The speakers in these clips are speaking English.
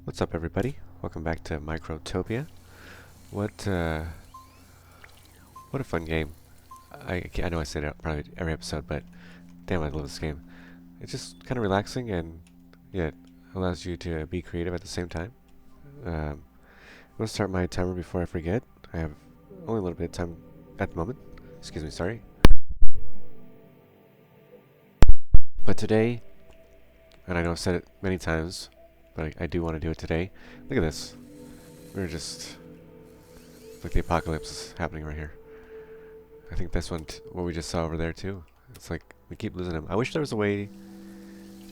What's up, everybody? Welcome back to Microtopia. What uh, what a fun game! I know I say that probably every episode, but damn, I love this game. It's just kind of relaxing, and yet allows you to be creative at the same time. I'm gonna start my timer before I forget. I have only a little bit of time at the moment. Excuse me, sorry. But today, and I know I've said it many times, but I do want to do it today. Look at this. We're just like the apocalypse is happening right here. I think this one, what we just saw over there too. It's like we keep losing them. I wish there was a way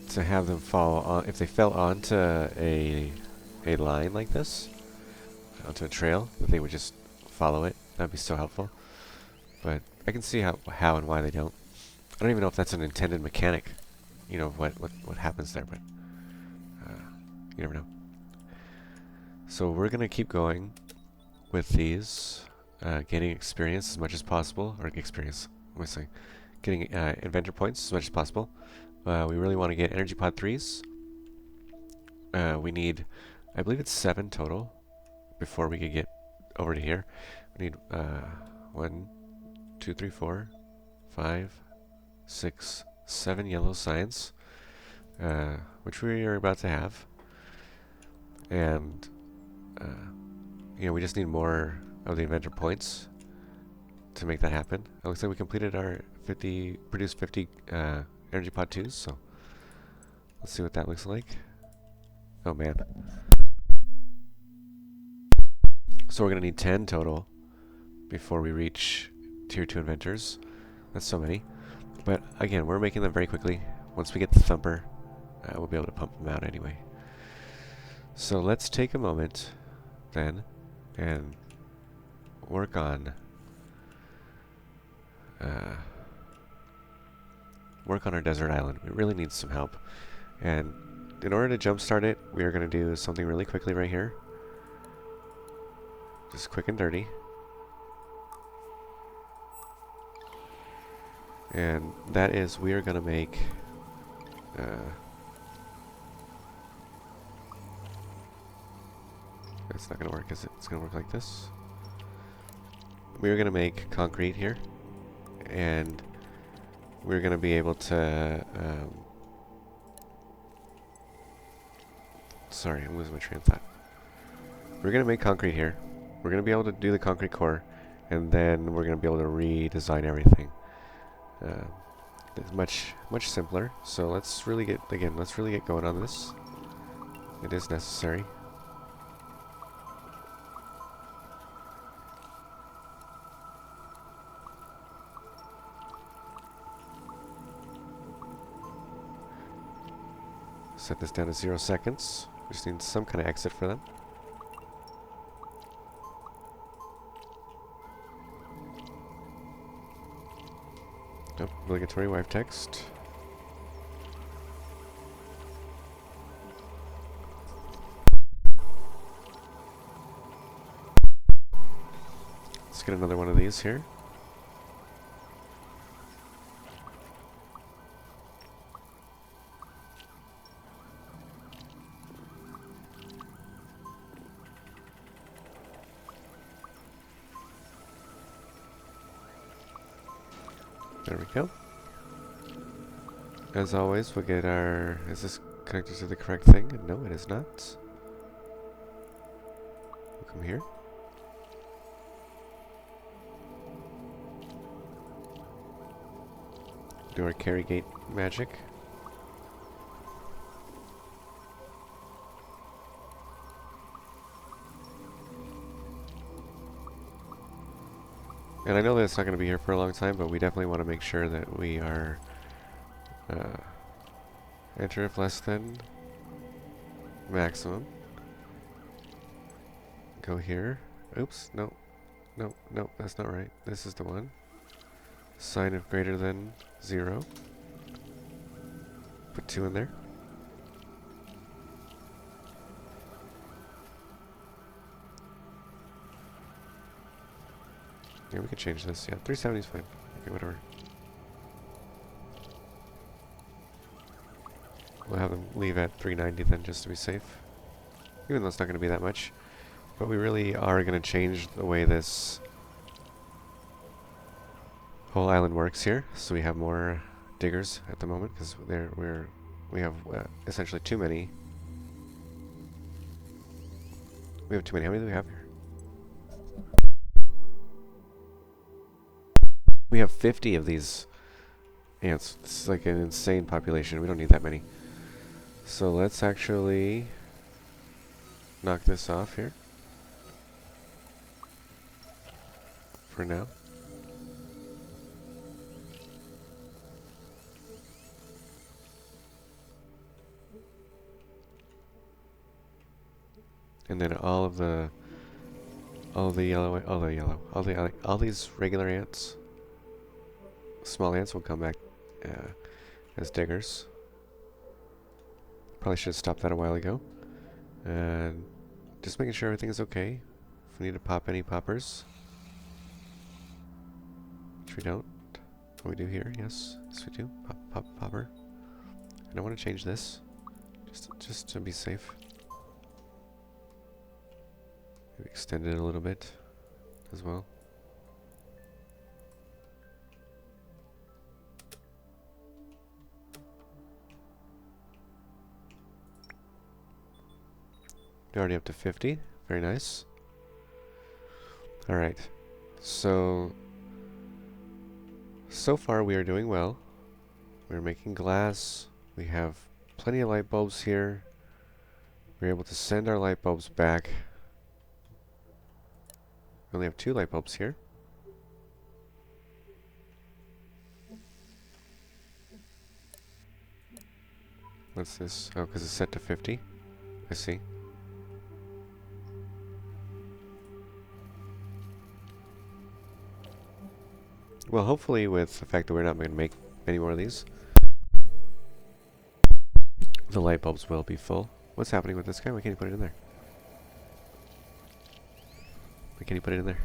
to have them fall on, if they fell onto a line like this, onto a trail, that they would just follow it. That'd be so helpful. But I can see how and why they don't. I don't even know if that's an intended mechanic. You know what happens there, but you never know. So we're gonna keep going with these, gaining experience as much as possible, or experience. What am I saying? Getting inventor points as much as possible. We really want to get energy pod 3s. We need, I believe it's 7 total before we could get over to here. We need 1, 2, 3, 4, 5, 6, 7 yellow signs, which we are about to have. And you know, we just need more of the inventor points to make that happen. It looks like we completed our produced 50 energy pod 2s, so let's see what that looks like. Oh man. So we're gonna need 10 total before we reach tier 2 inventors. That's so many. But again, we're making them very quickly. Once we get the thumper, we'll be able to pump them out anyway. So let's take a moment then and work on our desert island. We really need some help, and in order to jumpstart it, we are going to do something really quickly right here, just quick and dirty. And that is, we are going to make it's not going to work, is it? It's going to work like this. We are going to make concrete here, and we're going to be able to sorry, I'm losing my train of thought. We're going to make concrete here. We're going to be able to do the concrete core, and then we're going to be able to redesign everything. It's much simpler. So let's really get going on this. It is necessary. Set this down to 0 seconds. We just need some kind of exit for them. Nope, obligatory wife text. Let's get another one of these here. There we go. As always, we'll get our... Is this connected to the correct thing? No, it is not. We'll come here. Do our carry gate magic. And I know that it's not going to be here for a long time, but we definitely want to make sure that we are enter if less than maximum. Go here. Oops, no, that's not right. This is the one. Sign of greater than 0. Put 2 in there. Yeah, we can change this. Yeah, 370 is fine. Okay, whatever. We'll have them leave at 390 then, just to be safe. even though it's not going to be that much. But we really are going to change the way this whole island works here. So we have more diggers at the moment because we have essentially too many. We have too many. How many do we have here? We have 50 of these ants. This is like an insane population. We don't need that many. So let's actually knock this off here for now. And then all these regular ants, small ants will come back as diggers. Probably should have stopped that a while ago. And just making sure everything is okay. If we need to pop any poppers, which we don't. What we do here, yes, we do. Popper. And I want to change this, just to be safe. Maybe extend it a little bit as well. We're already up to 50. Very nice. Alright. So far we are doing well. We're making glass. We have plenty of light bulbs here. We're able to send our light bulbs back. We only have 2 light bulbs here. What's this? Oh, because it's set to 50. I see. Well, hopefully with the fact that we're not going to make any more of these, the light bulbs will be full. What's happening with this guy? Why can't you put it in there? Why can't you put it in there?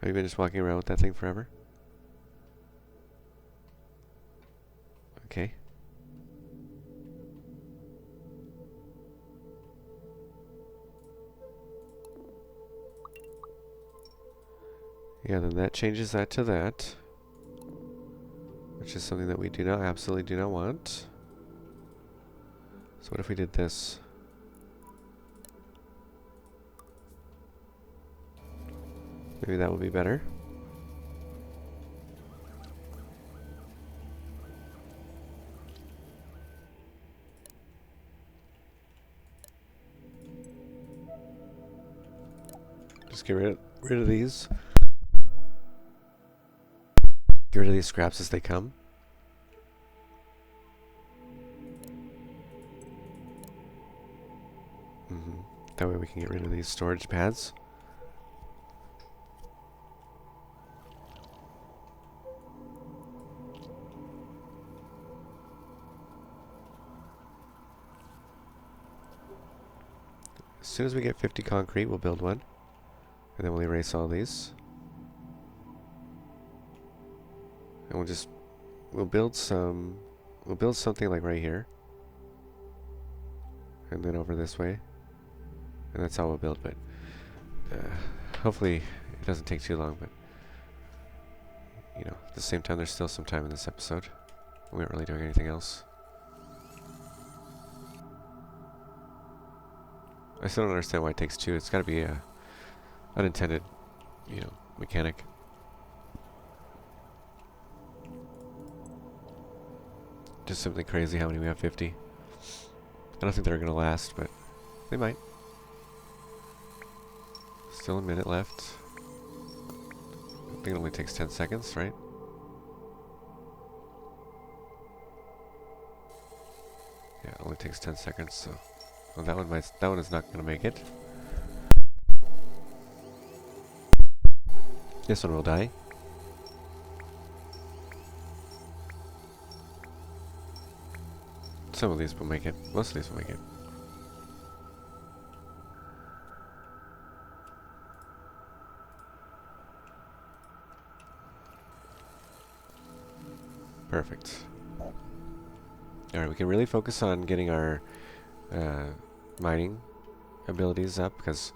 Have you been just walking around with that thing forever? Okay. Yeah, then that changes that to that, which is something that we absolutely do not want. So what if we did this? Maybe that would be better. Just get rid of these. Get rid of these scraps as they come. That way we can get rid of these storage pads. As soon as we get 50 concrete, we'll build one. And then we'll erase all these. And we'll build something like right here. And then over this way. And that's how we'll build, but hopefully it doesn't take too long, but you know, at the same time there's still some time in this episode. We aren't really doing anything else. I still don't understand why it takes 2. It's gotta be a unintended, you know, mechanic. Just simply crazy how many we have. 50. I don't think they're gonna last, but they might. Still a minute left. I think it only takes 10 seconds, right? Yeah, it only takes 10 seconds, so well, that one is not gonna make it. This one will die. Some of these will make it. Most of these will make it. Perfect. Alright, we can really focus on getting our mining abilities up, because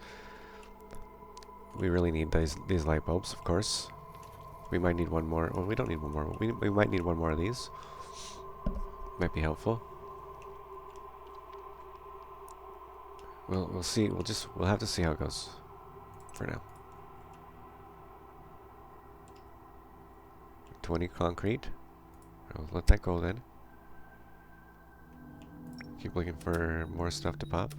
we really need these light bulbs, of course. We might need one more. Well, we don't need one more. We might need one more of these. Might be helpful. We'll see. We'll have to see how it goes for now. 20 concrete. I'll let that go then. Keep looking for more stuff to pop.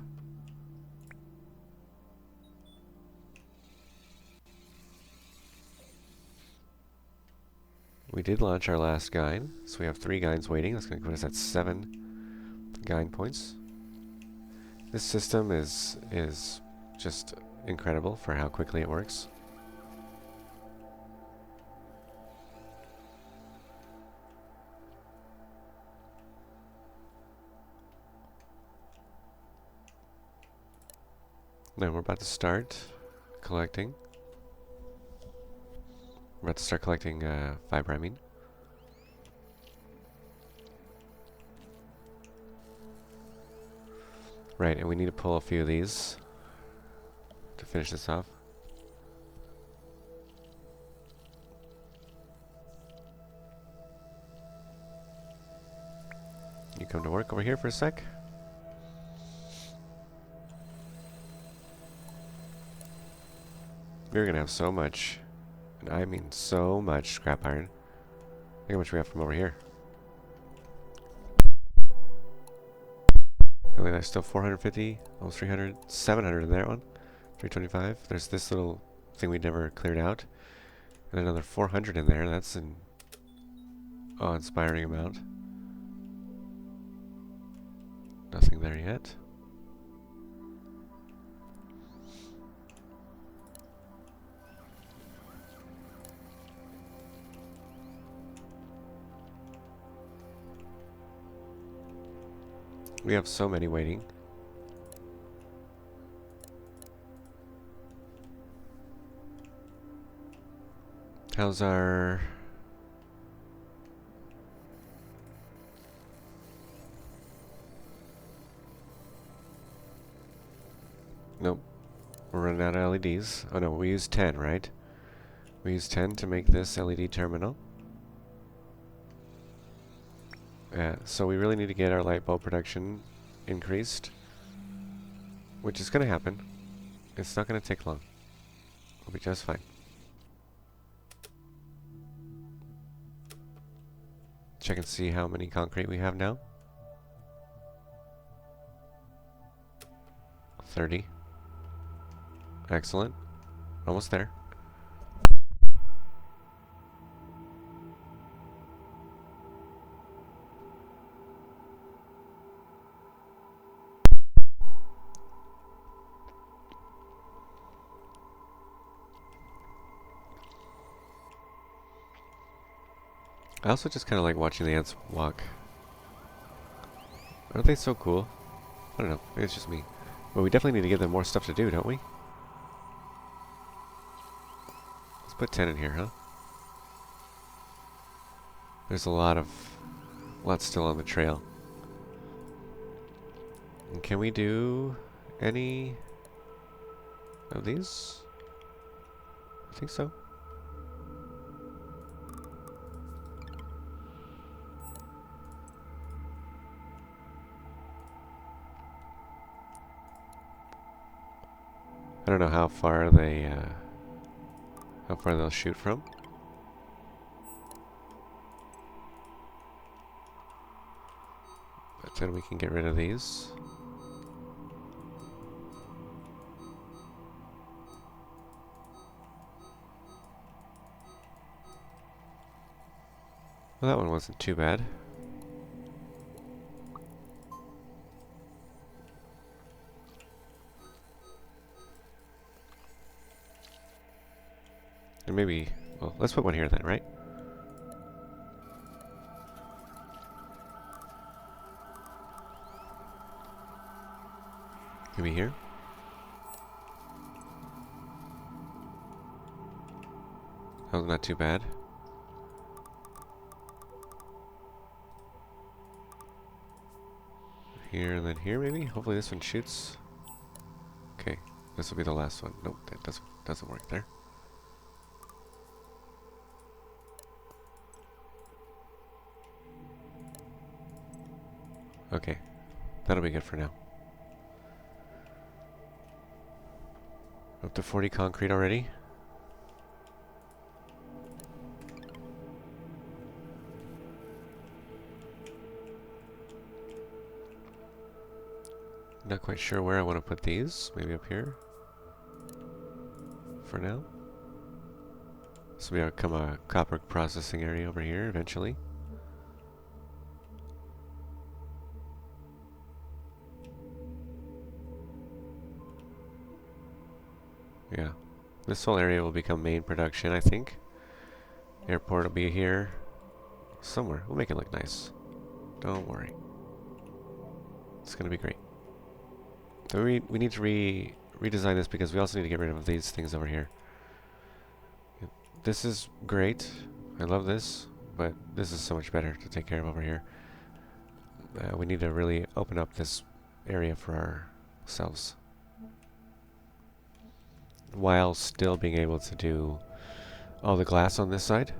We did launch our last guide, so we have 3 guides waiting. That's going to put us at 7 guide points. This system is just incredible for how quickly it works. Now we're about to start collecting. We're about to start collecting fiber, I mean. Right, and we need to pull a few of these to finish this off. You come to work over here for a sec? We're gonna have so much, and I mean so much scrap iron. Look how much we have from over here. I mean, there's still 450, almost 300, 700 in that one. 325. There's this little thing we never cleared out. And another 400 in there. That's an awe-inspiring amount. Nothing there yet. We have so many waiting. How's our... Nope. We're running out of LEDs. Oh no, we used 10, right? We used 10 to make this LED terminal. So we really need to get our light bulb production increased, which is going to happen. It's not going to take long. We'll be just fine. Check and see how many concrete we have now. 30. Excellent. Almost there. I also just kind of like watching the ants walk. Aren't they so cool? I don't know. Maybe it's just me. But we definitely need to give them more stuff to do, don't we? Let's put 10 in here, huh? There's a lot still on the trail. And can we do any of these? I think so. I don't know how far they'll shoot from. But then we can get rid of these. Well, that one wasn't too bad. And maybe, well, let's put one here then, right? Maybe here? Oh, not too bad. Here and then here, maybe? Hopefully this one shoots. Okay, this will be the last one. Nope, that doesn't work there. Okay, that'll be good for now. Up to 40 concrete already. Not quite sure where I want to put these. Maybe up here. For now. This will become a copper processing area over here eventually. Yeah. This whole area will become main production, I think. Airport will be here. Somewhere. We'll make it look nice. Don't worry. It's gonna be great. So we need to redesign this because we also need to get rid of these things over here. This is great. I love this, but this is so much better to take care of over here. We need to really open up this area for ourselves, while still being able to do all the glass on this side,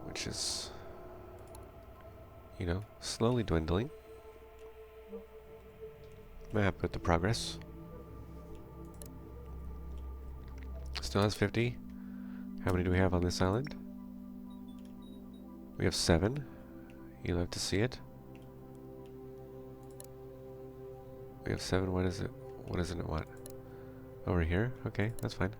which is, you know, slowly dwindling. Map with the progress. Still has 50. How many do we have on this island? We have 7. You love to see it. We have 7. What is it? What doesn't it want? Over here? Okay, that's fine.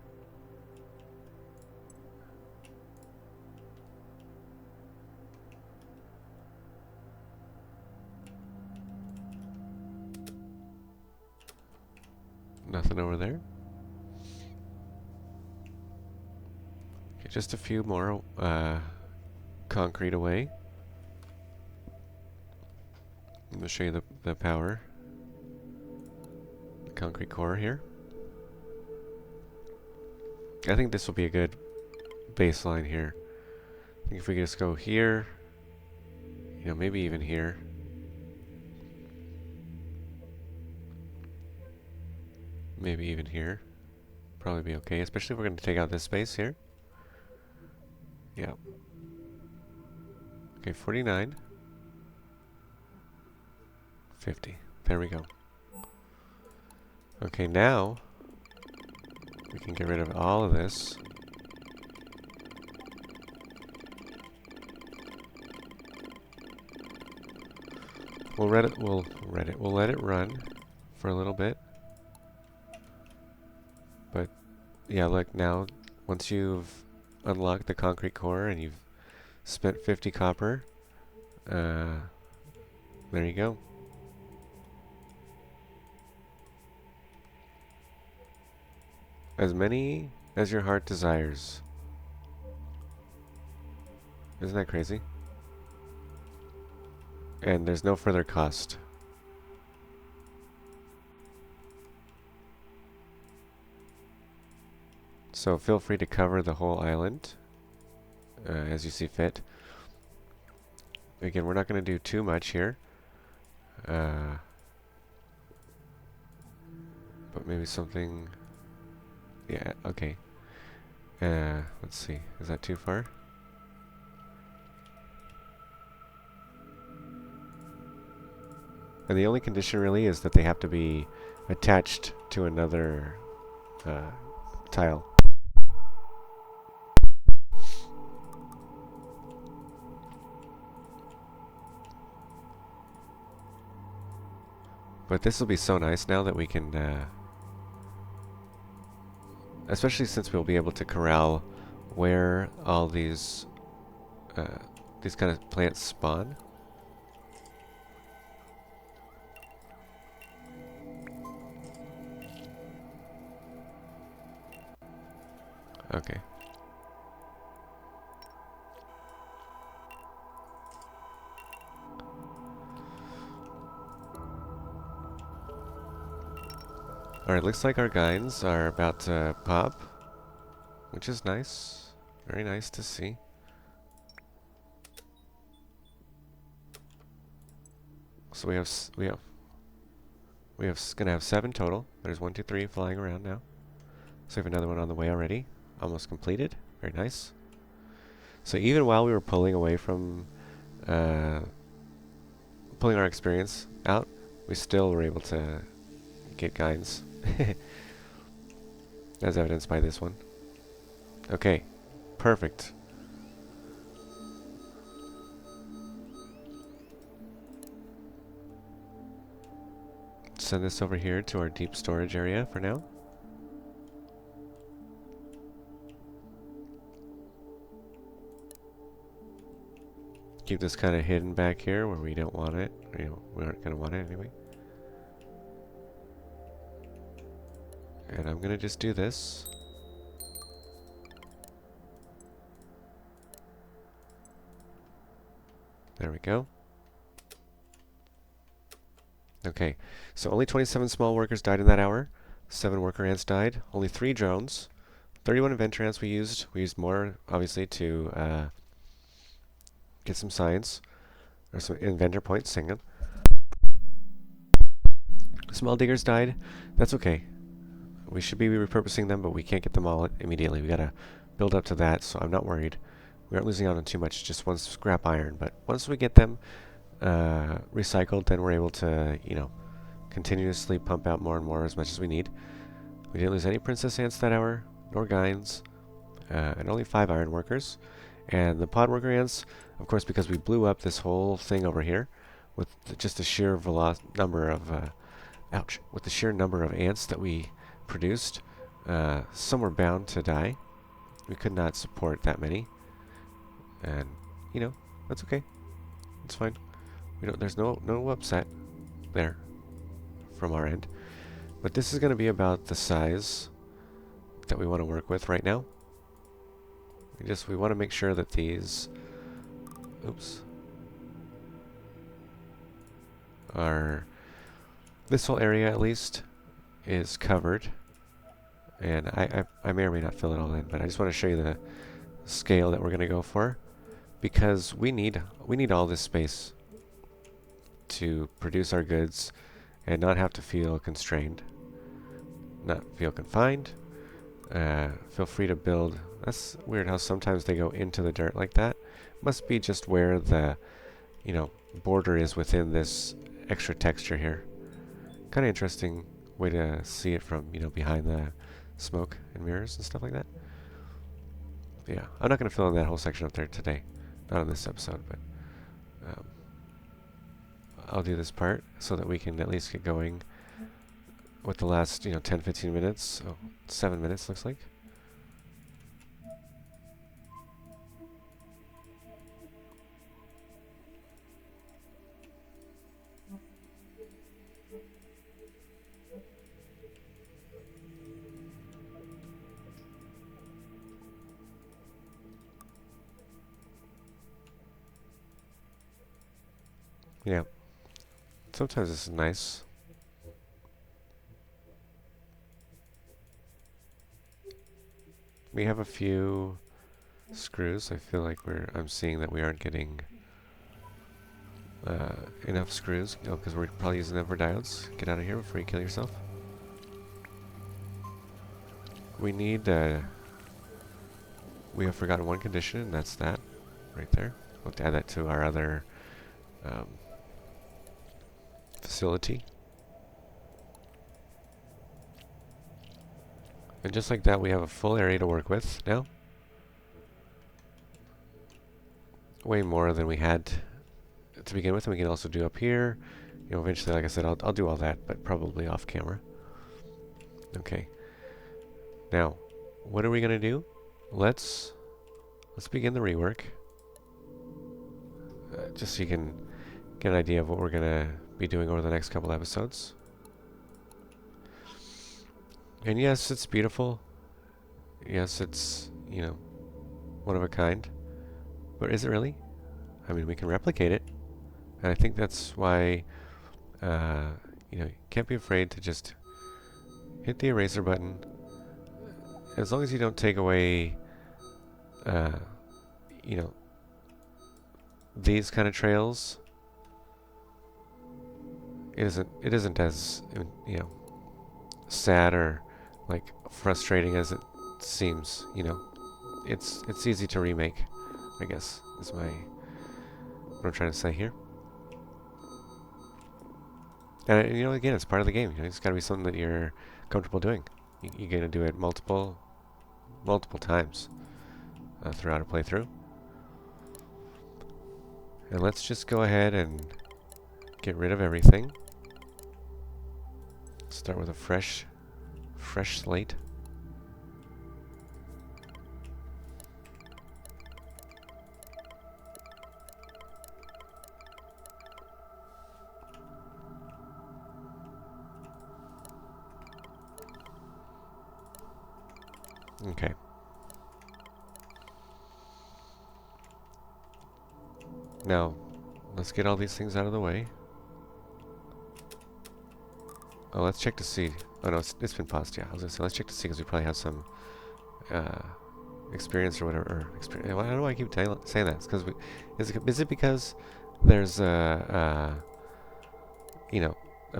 Nothing over there. Okay, just a few more concrete away. I'm going to show you the power. The concrete core here. I think this will be a good baseline here. I think if we just go here, you know, maybe even here. Maybe even here. Probably be okay, especially if we're going to take out this space here. Yeah. Okay, 49. 50. There we go. Okay, now we can get rid of all of this. We'll let it run for a little bit. But yeah, look, now once you've unlocked the concrete core and you've spent 50 copper, there you go. As many as your heart desires. Isn't that crazy? And there's no further cost. So feel free to cover the whole island as you see fit. Again, we're not going to do too much here. But maybe something... Yeah, okay. Let's see. Is that too far? And the only condition really is that they have to be attached to another tile. But this will be so nice now that we can, especially since we'll be able to corral where all these kind of plants spawn. Okay. Alright, looks like our guides are about to pop, which is nice. Very nice to see. So we have gonna have 7 total. There's 1, 2, 3 flying around now. So we have another one on the way already. Almost completed. Very nice. So even while we were pulling away from pulling our experience out, we still were able to get guides. As evidenced by this one. Okay, perfect. Send this over here to our deep storage area for now. Keep this kind of hidden back here where we don't want it. You know, we aren't going to want it anyway. And I'm going to just do this. There we go. Okay, so only 27 small workers died in that hour. 7 worker ants died. Only 3 drones. 31 inventor ants we used. We used more, obviously, to get some science. Or some inventor points, singing. Small diggers died. That's okay. We should be repurposing them, but we can't get them all immediately. We gotta build up to that, so I'm not worried. We aren't losing out on too much, just one scrap iron. But once we get them recycled, then we're able to, you know, continuously pump out more and more as much as we need. We didn't lose any princess ants that hour, nor guides, and only 5 iron workers. And the pod worker ants, of course, because we blew up this whole thing over here with just the sheer number of with the sheer number of ants that we produced, some were bound to die. We could not support that many, and you know, that's okay. It's fine. There's no upset there from our end. But this is going to be about the size that we want to work with right now. We want to make sure that these, this whole area at least is covered. And I may or may not fill it all in, but I just want to show you the scale that we're going to go for, because we need all this space to produce our goods and not have to feel constrained, not feel confined. Feel free to build. That's weird how sometimes they go into the dirt like that. Must be just where the, you know, border is within this extra texture here. Kind of interesting way to see it from, you know, behind the smoke and mirrors and stuff like that. But yeah, I'm not going to fill in that whole section up there today. Not on this episode, but I'll do this part so that we can at least get going with the last, you know, 10-15 minutes. Oh, 7 minutes looks like. Yeah. Sometimes this is nice. We have a few screws. I feel like I'm seeing that we aren't getting enough screws, because we're probably using them for diodes. Get out of here before you kill yourself. We need, we have forgotten one condition, and that's that right there. We'll have to add that to our other facility. And just like that, we have a full area to work with now. Way more than we had to begin with, and we can also do up here. You know, eventually, like I said, I'll do all that, but probably off camera. Okay. Now, what are we gonna do? Let's begin the rework. Just so you can get an idea of what we're gonna be doing over the next couple episodes. And yes, it's beautiful. Yes, it's, you know, one of a kind. But is it really? I mean, we can replicate it. And I think that's why, you know, you can't be afraid to just hit the eraser button. As long as you don't take away, you know, these kind of trails. it isn't as sad or like frustrating as it seems. It's easy to remake, I guess, is what I'm trying to say here. And again, it's part of the game. It's got to be something that you're comfortable doing. You're gonna do it multiple times throughout a playthrough. And let's just go ahead and get rid of everything. Start with a fresh slate. Okay. Now, let's get all these things out of the way. Oh, let's check to see. Oh no, it's been paused. Yeah, I was gonna say let's check to see because we probably have some experience or whatever. Or experience. Why do I keep saying that? It's because is it because there's a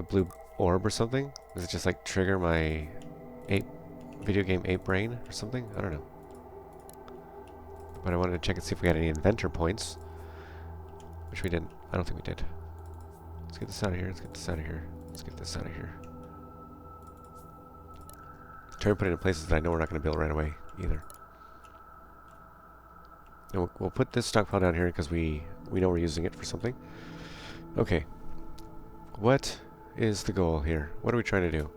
blue orb or something? Does it just like trigger my video game ape brain or something? I don't know. But I wanted to check and see if we had any inventor points, which we didn't. I don't think we did. Let's get this out of here. Let's get this out of here. Let's get this out of here. Try to put it in places that I know we're not going to build right away either. And we'll put this stockpile down here because we know we're using it for something. Okay. What is the goal here? What are we trying to do?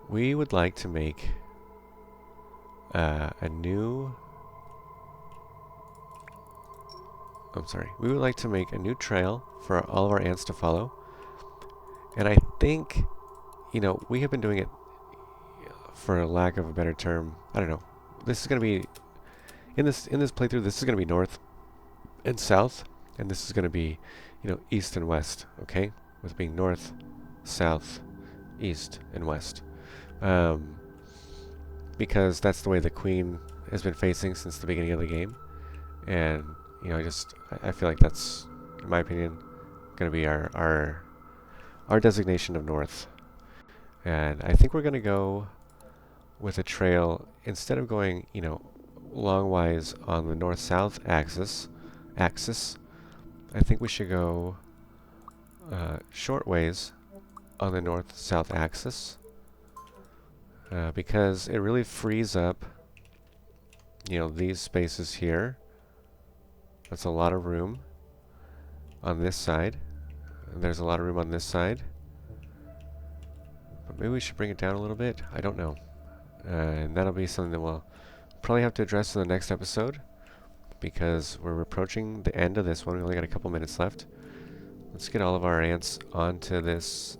We would like to make a new... I'm sorry. We would like to make a new trail for all of our ants to follow. And I think, we have been doing it, for lack of a better term, I don't know. This is going to be, in this playthrough, this is going to be north and south. And this is going to be, east and west, okay? With being north, south, east, and west. Because that's the way the queen has been facing since the beginning of the game. And, I feel like that's, in my opinion, going to be our designation of north. And I think we're going to go with a trail, instead of going, longwise on the north-south axis, I think we should go shortways on the north-south axis. Because it really frees up, these spaces here. That's a lot of room on this side. And there's a lot of room on this side. But maybe we should bring it down a little bit. I don't know. And that'll be something that we'll probably have to address in the next episode, because we're approaching the end of this one. We only got a couple minutes left. Let's get all of our ants onto this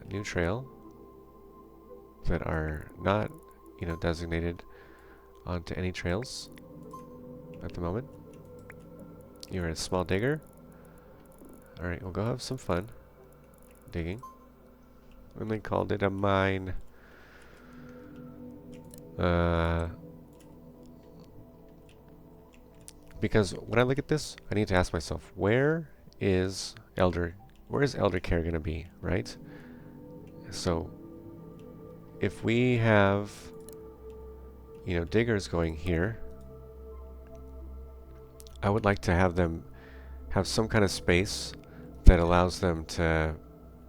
new trail that are not, designated onto any trails at the moment. You're a small digger. Alright, we'll go have some fun digging. And they called it a mine. Because when I look at this, I need to ask myself, where is elder care going to be, right? So if we have, diggers going here, I would like to have them have some kind of space that allows them to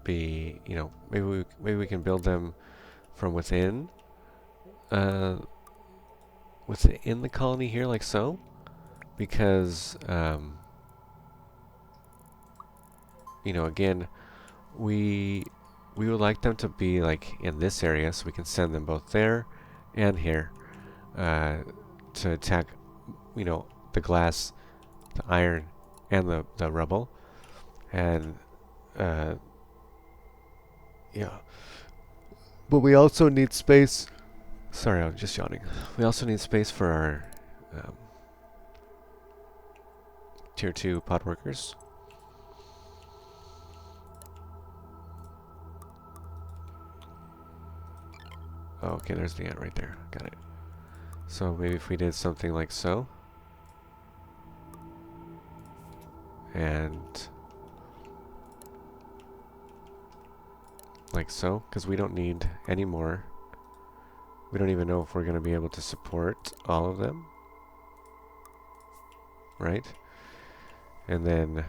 be, maybe we can build them from within the colony here, like so, because again, we would like them to be like in this area, so we can send them both there and here to attack, the glass, the iron, and the rubble. And yeah, but we also need space. Sorry, I'm just yawning. We also need space for our tier 2 pod workers. Oh, okay, there's the ant right there. Got it. So maybe if we did something like so. And like so, because we don't need any more. We don't even know if we're going to be able to support all of them, right? And then,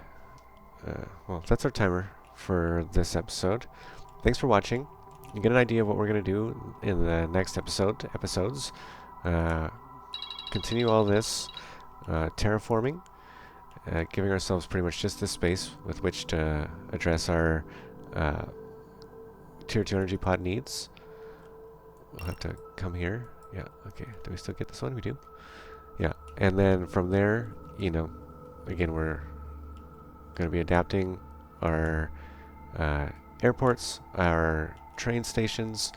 well, that's our timer for this episode. Thanks for watching. You get an idea of what we're going to do in the next episodes. Continue all this terraforming, giving ourselves pretty much just this space with which to address our Tier 2 energy pod needs. We'll have to come here. Yeah, okay. Do we still get this one? We do. Yeah, and then from there, you know, again, we're going to be adapting our airports, our train stations.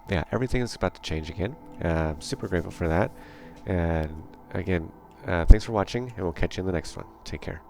Yeah, everything is about to change again. I'm super grateful for that. And again, thanks for watching, and we'll catch you in the next one. Take care.